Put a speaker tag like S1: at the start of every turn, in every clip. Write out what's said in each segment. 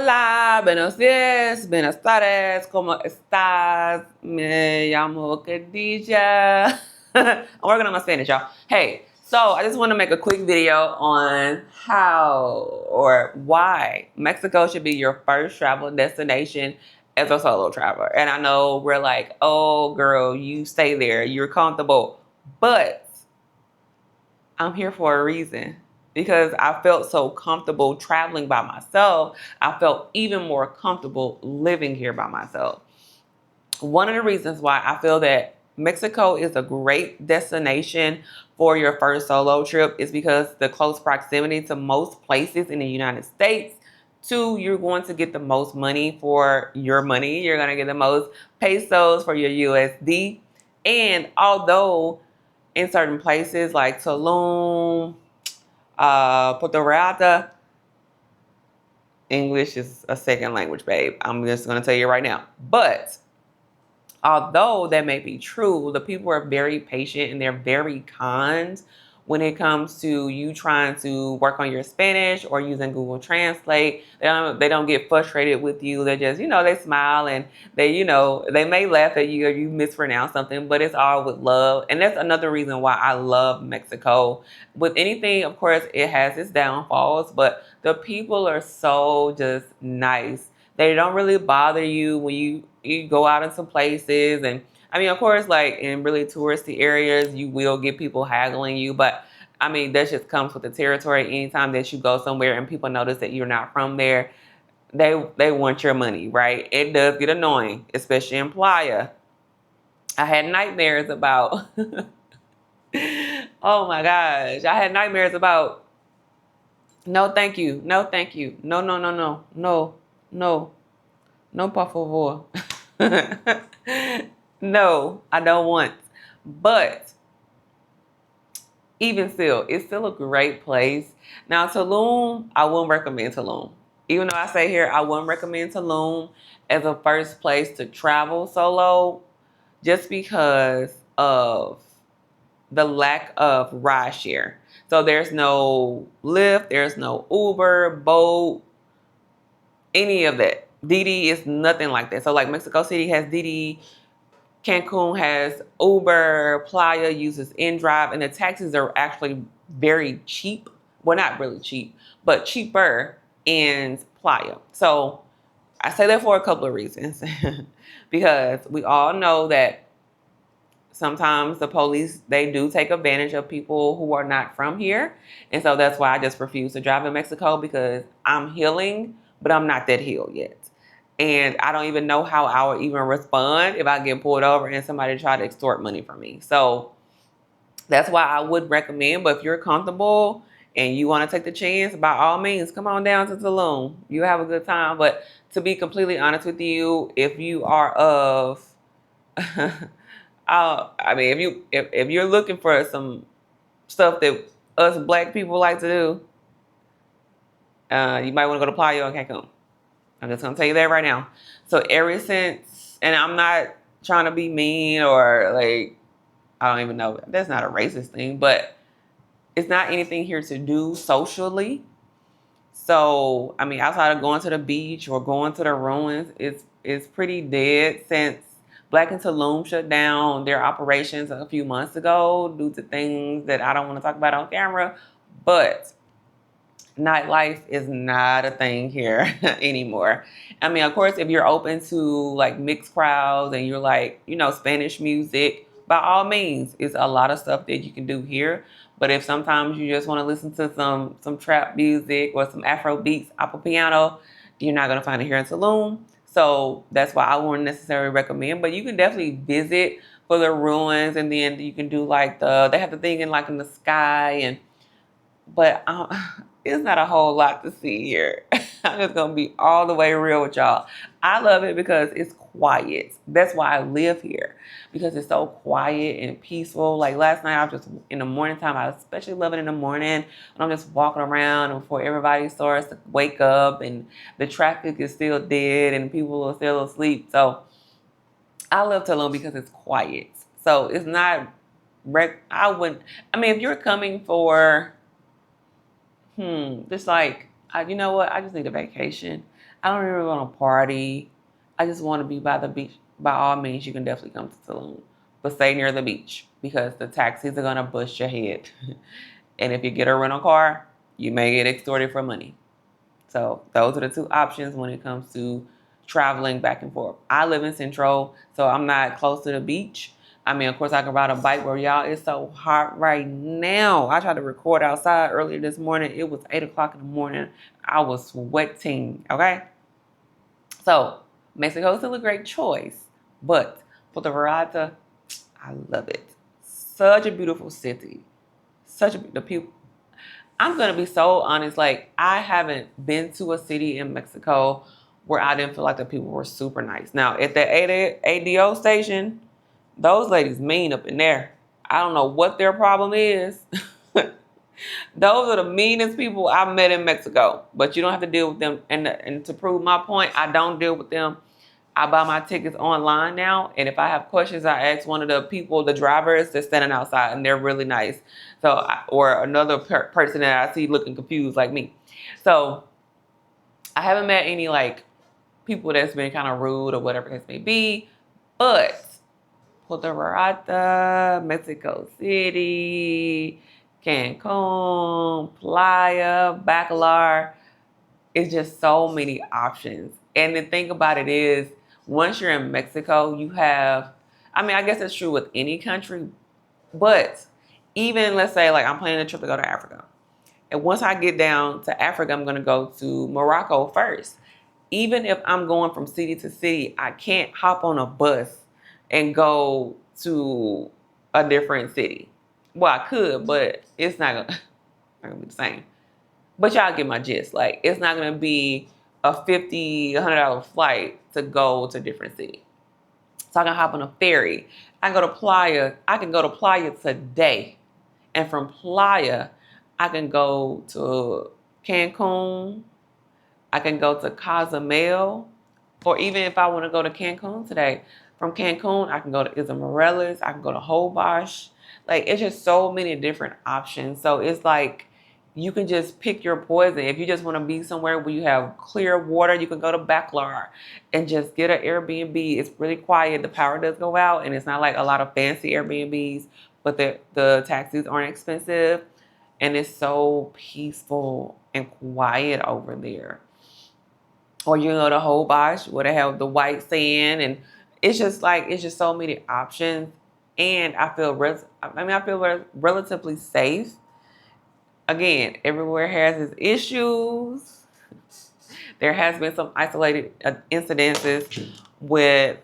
S1: Hola, buenos días, buenas tardes, ¿cómo estás? Me llamo Khadija. I'm working on my Spanish, y'all. Hey, so I just want to make a quick video on how or why Mexico should be your first travel destination as a solo traveler. And I know we're like, oh, girl, you stay there, you're comfortable. But I'm here for a reason because I felt so comfortable traveling by myself. I felt even more comfortable living here by myself. One of the reasons why I feel that Mexico is a great destination for your first solo trip is because the close proximity to most places in the United States. Two, you're going to get the most money for your money. You're going to get the most pesos for your USD. And although in certain places like Tulum, Puerto Vallarta, English is a second language, babe. I'm just going to tell you right now. But although that may be true, the people are very patient and they're very kind when it comes to you trying to work on your Spanish or using Google Translate. They don't get frustrated with you. They just, they smile and they may laugh at you or you mispronounce something, but it's all with love. And that's another reason why I love Mexico. With anything, of course, it has its downfalls, but the people are so just nice. They don't really bother you when you go out in some places. And I mean, of course, like in really touristy areas, you will get people haggling you, but I mean, that just comes with the territory. Anytime that you go somewhere and people notice that you're not from there, they want your money, right? It does get annoying, especially in Playa. I had nightmares about oh my gosh. I had nightmares about no thank you, no thank you, no no no no no no no por favor. No, I don't want. But even still, it's still a great place. Now, Tulum, I wouldn't recommend Tulum. Even though I say here, I wouldn't recommend Tulum as a first place to travel solo just because of the lack of rideshare. So there's no Lyft, there's no Uber, Bolt, any of that. Didi is nothing like that. So like Mexico City has Didi, Cancun has Uber, Playa uses InDrive, and the taxis are actually very cheap. Well, not really cheap, but cheaper in Playa. So I say that for a couple of reasons. Because we all know that sometimes the police, they do take advantage of people who are not from here. And so that's why I just refuse to drive in Mexico, because I'm healing, but I'm not that healed yet. And I don't even know how I would even respond if I get pulled over and somebody try to extort money from me. So that's why I would recommend. But if you're comfortable and you want to take the chance, by all means, come on down to Tulum. You have a good time. But to be completely honest with you, if you are of I mean, if you're looking for some stuff that us black people like to do, you might want to go to Playa or Cancun. I'm just gonna tell you that right now. So ever since, and I'm not trying to be mean or like, I don't even know. That's not a racist thing, but it's not anything here to do socially. So I mean, outside of going to the beach or going to the ruins, it's pretty dead since Black and Tulum shut down their operations a few months ago due to things that I don't want to talk about on camera. But nightlife is not a thing here anymore. I mean, of course, if you're open to like mixed crowds and you're like, Spanish music, by all means, it's a lot of stuff that you can do here. But if sometimes you just want to listen to some trap music or some Afro beats, Apple piano, you're not gonna find it here in Tulum. So that's why I wouldn't necessarily recommend. But you can definitely visit for the ruins, and then you can do like they have the thing in the sky and but it's not a whole lot to see here. I'm just gonna be all the way real with y'all. I love it because it's quiet. That's why I live here, because it's so quiet and peaceful. Like last night, I was just in the morning time. I especially love it in the morning when I'm just walking around and before everybody starts to wake up and the traffic is still dead and people are still asleep. So I love Tulum because it's quiet. So it's not. I wouldn't. I mean, if you're coming for just like, You know what? I just need a vacation. I don't really want to party. I just want to be by the beach. By all means, you can definitely come to Tulum, but stay near the beach because the taxis are gonna bust your head. And if you get a rental car, you may get extorted for money. So those are the two options when it comes to traveling back and forth. I live in Central, so I'm not close to the beach. I mean, of course, I can ride a bike where y'all, it's so hot right now. I tried to record outside earlier this morning. It was 8 o'clock in the morning. I was sweating, okay? So Mexico is still a great choice, but Puerto Vallarta, I love it. Such a beautiful city. The people. I'm gonna be so honest. Like I haven't been to a city in Mexico where I didn't feel like the people were super nice. Now at the ADO station, those ladies mean up in there. I don't know what their problem is. Those are the meanest people I've met in Mexico. But you don't have to deal with them. And to prove my point, I don't deal with them. I buy my tickets online now, and if I have questions, I ask one of the people, the drivers that's standing outside, and they're really nice. So, or another person that I see looking confused like me. So, I haven't met any like people that's been kind of rude or whatever it may be, but Puerto Vallarta, Mexico City, Cancun, Playa, Bacalar, it's just so many options. And the thing about it is, once you're in Mexico, you have, I mean, I guess it's true with any country, but even let's say like I'm planning a trip to go to Africa. And once I get down to Africa, I'm going to go to Morocco first. Even if I'm going from city to city, I can't hop on a bus and go to a different city. Well, I could, but it's not gonna be the same. But y'all get my gist. Like, it's not gonna be a $50, $100 flight to go to a different city. So I can hop on a ferry. I can go to Playa. I can go to Playa today. And from Playa, I can go to Cancun. I can go to Cozumel. Or even if I want to go to Cancun today, from Cancun, I can go to Isla Morelos. I can go to Holbox. Like, it's just so many different options. So it's like, you can just pick your poison. If you just want to be somewhere where you have clear water, you can go to Bacalar and just get an Airbnb. It's really quiet. The power does go out, and it's not like a lot of fancy Airbnbs, but the taxis aren't expensive, and it's so peaceful and quiet over there. Or you can go to Holbox where they have the white sand, and it's just so many options. And I feel relatively safe. Again, everywhere has its issues. There has been some isolated incidences with,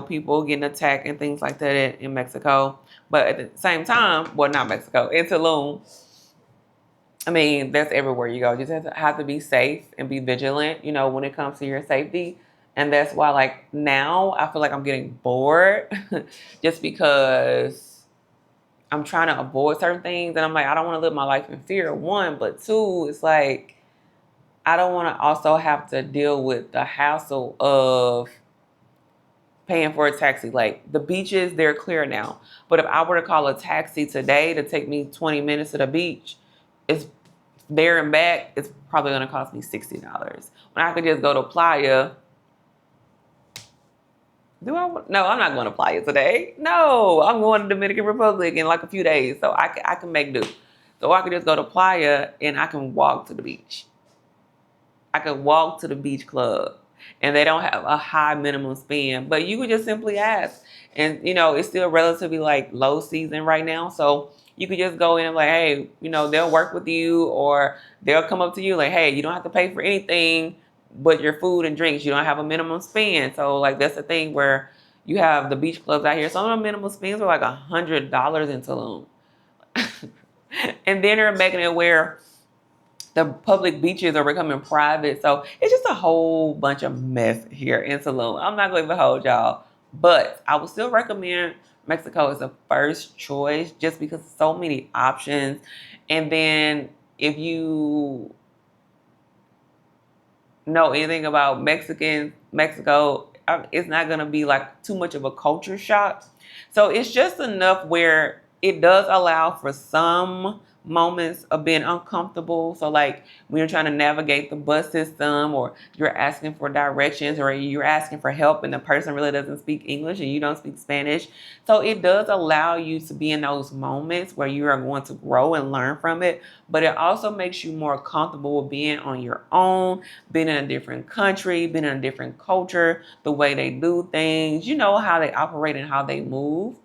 S1: people getting attacked and things like that in Mexico. But at the same time, well, not Mexico, in Tulum, I mean, that's everywhere you go. You just have to be safe and be vigilant, when it comes to your safety. And that's why, like, now I feel like I'm getting bored just because I'm trying to avoid certain things, and I'm like, I don't want to live my life in fear, one, but two, it's like, I don't want to also have to deal with the hassle of paying for a taxi. Like, the beaches, they're clear now. But if I were to call a taxi today to take me 20 minutes to the beach, it's there and back, it's probably going to cost me $60. When I could just go to Playa. No, I'm not going to Playa today. No, I'm going to Dominican Republic in like a few days. So I can make do. So I can just go to Playa and I can walk to the beach. I can walk to the beach club. And they don't have a high minimum spend. But you could just simply ask. And, it's still relatively like low season right now. So you could just go in and like, hey, they'll work with you, or they'll come up to you like, hey, you don't have to pay for anything but your food and drinks. You don't have a minimum spend. So like, that's the thing where you have the beach clubs out here. Some of the minimum spends are like $100 in Tulum. And then they're making it where the public beaches are becoming private. So it's just a whole bunch of mess here in Tulum. I'm not going to hold y'all, but I would still recommend Mexico as a first choice just because so many options. And then if you know anything about Mexico, it's not going to be like too much of a culture shock. So it's just enough where it does allow for some moments of being uncomfortable. So like when you're trying to navigate the bus system, or you're asking for directions, or you're asking for help and the person really doesn't speak English and you don't speak Spanish. So it does allow you to be in those moments where you are going to grow and learn from it, but it also makes you more comfortable with being on your own, being in a different country, being in a different culture, the way they do things, you know, how they operate and how they move.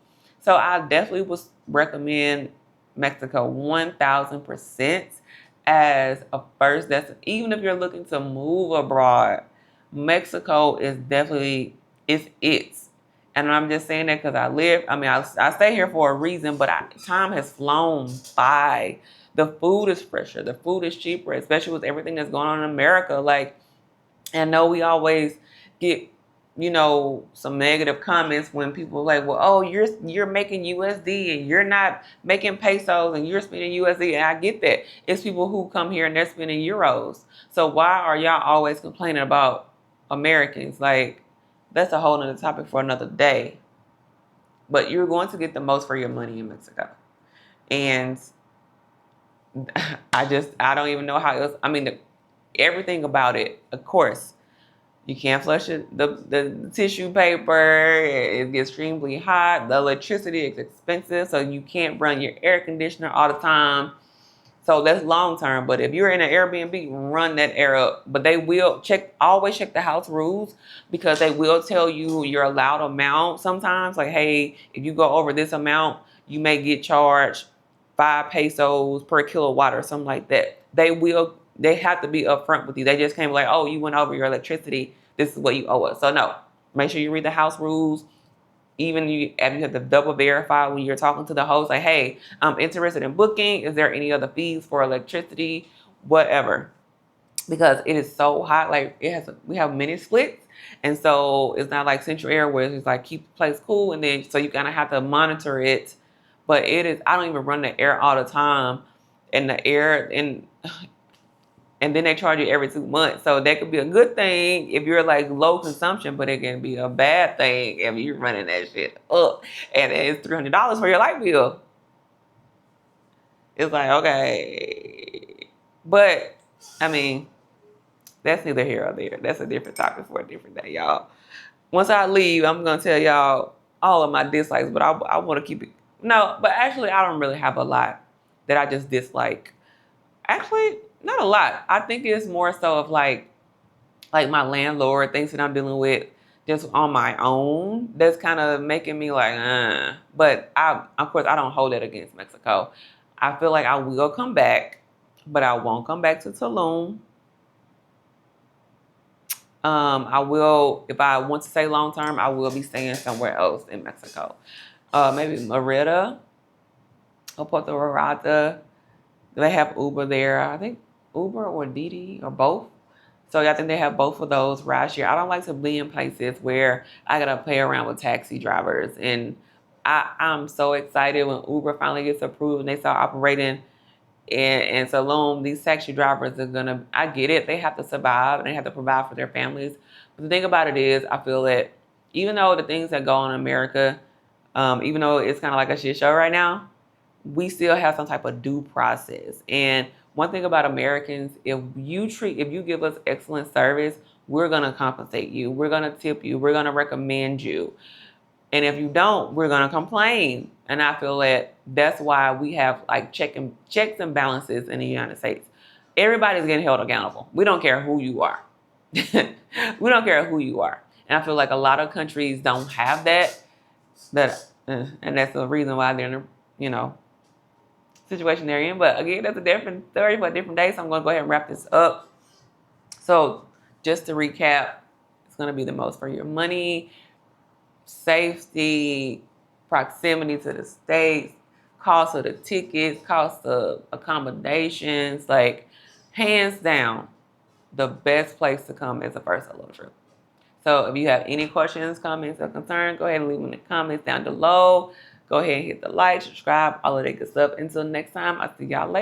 S1: So I definitely would recommend Mexico 1000% as a first destination. Even if you're looking to move abroad, Mexico is definitely, it's it. And I'm just saying that because I stay here for a reason, but time has flown by. The food is fresher, the food is cheaper, especially with everything that's going on in America. Like, I know we always get, you know, some negative comments when people are like, well, oh, you're making USD and you're not making pesos and you're spending USD. And I get that. It's people who come here and they're spending euros. So why are y'all always complaining about Americans? Like, that's a whole nother topic for another day. But you're going to get the most for your money in Mexico. And I don't even know how else. I mean, everything about it, of course. You can't flush it. The tissue paper, it gets extremely hot. The electricity is expensive, so you can't run your air conditioner all the time. So that's long term. But if you're in an Airbnb, run that air up. But they will always check the house rules, because they will tell you your allowed amount sometimes. Like, hey, if you go over this amount, you may get charged 5 pesos per kilowatt or something like that. They have to be upfront with you. They just can't be like, oh, you went over your electricity, this is what you owe us. So no, make sure you read the house rules. Even you have to double verify when you're talking to the host, like, hey, I'm interested in booking. Is there any other fees for electricity? Whatever. Because it is so hot. Like, we have mini splits. And so it's not like Central Air where it's like keep the place cool, and then so you kind of have to monitor it. But I don't even run the air all the time. And the air and then they charge you every 2 months. So that could be a good thing if you're like low consumption, but it can be a bad thing if you're running that shit up. And it's $300 for your light bill. It's like, okay. But, I mean, that's neither here or there. That's a different topic for a different day, y'all. Once I leave, I'm going to tell y'all all of my dislikes, but I want to keep it. No, but actually, I don't really have a lot that I just dislike. Actually, not a lot. I think it's more so of like my landlord, things that I'm dealing with just on my own. That's kind of making me like. But of course, I don't hold that against Mexico. I feel like I will come back, but I won't come back to Tulum. I will, if I want to stay long term, I will be staying somewhere else in Mexico. Maybe Merida or Puerto Vallarta. They have Uber there. I think Uber or Didi or both. So I think they have both of those rideshare. I don't like to be in places where I gotta play around with taxi drivers. And I'm so excited when Uber finally gets approved and they start operating in Tulum. These taxi drivers are gonna, I get it, they have to survive and they have to provide for their families. But the thing about it is, I feel that even though the things that go on in America, even though it's kind of like a shit show right now, we still have some type of due process. And one thing about Americans, if you give us excellent service, we're gonna compensate you. We're gonna tip you. We're gonna recommend you. And if you don't, we're gonna complain. And I feel that that's why we have like checks and balances in the United States. Everybody's getting held accountable. We don't care who you are. We don't care who you are. And I feel like a lot of countries don't have that. And that's the reason why they're in situation they're in. But again, that's a different story for a different day. So I'm going to go ahead and wrap this up. So just to recap, it's going to be the most for your money, safety, proximity to the States, cost of the tickets, cost of accommodations, like hands down, the best place to come is a first solo trip. So if you have any questions, comments, or concerns, go ahead and leave them in the comments down below. Go ahead and hit the like, subscribe, all of that good stuff. Until next time, I'll see y'all later.